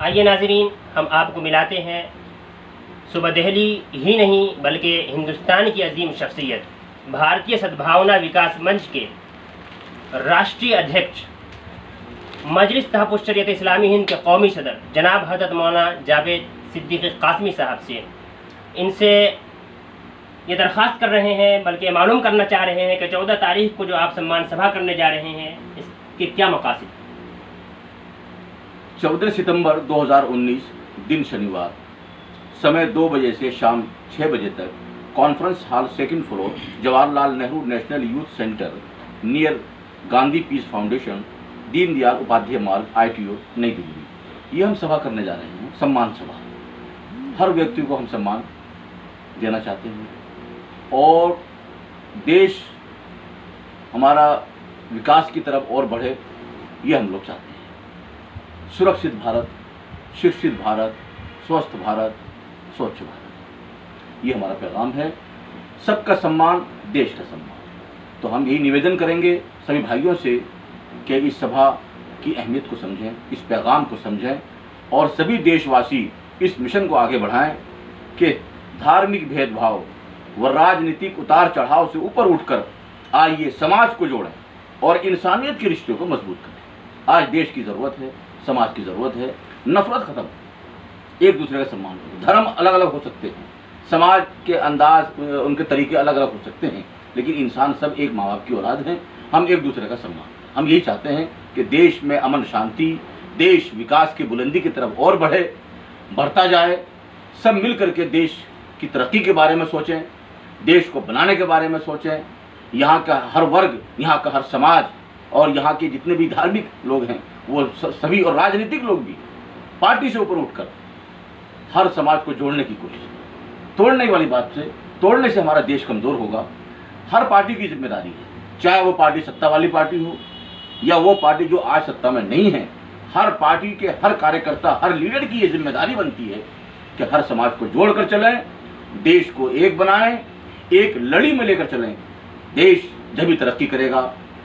आइए नाज़रीन, हम आपको मिलाते हैं सुबह दिल्ली ही नहीं बल्कि हिंदुस्तान की अजीम शख्सियत, भारतीय सद्भावना विकास मंच के राष्ट्रीय अध्यक्ष, मजलिस तहफ़्फ़ुज़ शरीयत इस्लामी हिंद के कौमी सदर जनाब हज़रत मौलाना जावेद सिद्दीक़ी कासमी साहब से। इनसे ये दरख्वास्त कर रहे हैं, बल्कि मालूम करना चाह रहे हैं कि 14 तारीख को जो आप सम्मान सभा करने जा रहे हैं, इसके क्या मकासद? 14 सितंबर 2019 दिन शनिवार, समय 2 बजे से शाम 6 बजे तक, conference hall 2nd floor, Jawaharlal Nehru national youth centre, near Gandhi peace foundation, Deendayal Upadhyay Marg, ITO, नई दिल्ली। ये हम सभा करने जा रहे हैं, सम्मान सभा। हर व्यक्ति को हम सम्मान देना चाहते हैं और देश हमारा विकास की तरफ और बढ़े, ये हम लोग चाहते हैं। सुरक्षित भारत, शिक्षित भारत, स्वस्थ भारत, स्वच्छ भारत, ये हमारा पैगाम है। सबका सम्मान, देश का सम्मान। तो हम यही निवेदन करेंगे सभी भाइयों से कि इस सभा की अहमियत को समझें, इस पैगाम को समझें और सभी देशवासी इस मिशन को आगे बढ़ाएं कि धार्मिक भेदभाव व राजनीतिक उतार चढ़ाव से ऊपर उठकर आइए समाज को जोड़ें और इंसानियत के रिश्तों को मजबूत करें। आज देश की ज़रूरत है, समाज की ज़रूरत है। नफरत खत्म, एक दूसरे का सम्मान करें। धर्म अलग अलग हो सकते हैं, समाज के अंदाज, उनके तरीके अलग अलग हो सकते हैं, लेकिन इंसान सब एक माँ बाप की औलाद हैं। हम एक दूसरे का सम्मान, हम यही चाहते हैं कि देश में अमन शांति, देश विकास की बुलंदी की तरफ और बढ़ता जाए। सब मिल करके देश की तरक्की के बारे में सोचें, देश को बनाने के बारे में सोचें। यहाँ का हर वर्ग, यहाँ का हर समाज और यहाँ के जितने भी धार्मिक लोग हैं वो सभी, और राजनीतिक लोग भी, पार्टी से ऊपर उठकर हर समाज को जोड़ने की कोशिश करें। तोड़ने वाली बात से, तोड़ने से हमारा देश कमज़ोर होगा। हर पार्टी की जिम्मेदारी है, चाहे वो पार्टी सत्ता वाली पार्टी हो या वो पार्टी जो आज सत्ता में नहीं है। हर पार्टी के हर कार्यकर्ता, हर लीडर की ये जिम्मेदारी बनती है कि हर समाज को जोड़कर चलें, देश को एक बनाएं, एक लड़ी में लेकर चलें। देश जब भी तरक्की करेगा,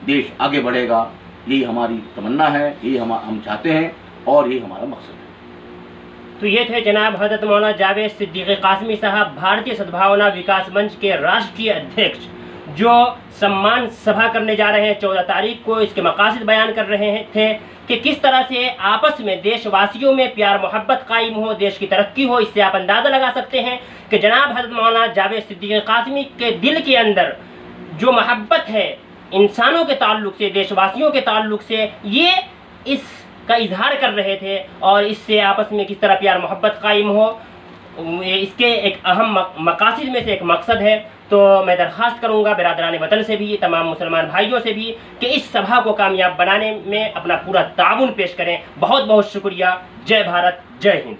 देश आगे बढ़ेगा। यही हमारी तमन्ना है, यही हम चाहते हैं और यही हमारा मकसद है। तो ये थे जनाब हज़रत मौलाना जावेद सिद्दीक़ी कासमी साहब, भारतीय सद्भावना विकास मंच के राष्ट्रीय अध्यक्ष, जो सम्मान सभा करने जा रहे हैं 14 तारीख को। इसके मकासद बयान कर रहे थे कि किस तरह से आपस में देशवासियों में प्यार मोहब्बत कायम हो, देश की तरक्की हो। इससे आप अंदाज़ा लगा सकते हैं कि जनाब हज़रत मौलाना जावेद सिद्दीक़ी कासमी के दिल के अंदर जो मोहब्बत है इंसानों के ताल्लुक़ से, देशवासियों के ताल्लुक़ से, ये इसका इजहार कर रहे थे और इससे आपस में किस तरह प्यार मोहब्बत कायम हो, इसके एक अहम मकासद में से एक मकसद है। तो मैं दरख्वास्त करूंगा बिरादरान वतन से भी, तमाम मुसलमान भाइयों से भी, कि इस सभा को कामयाब बनाने में अपना पूरा ताउन पेश करें। बहुत बहुत शुक्रिया। जय भारत, जय हिंद।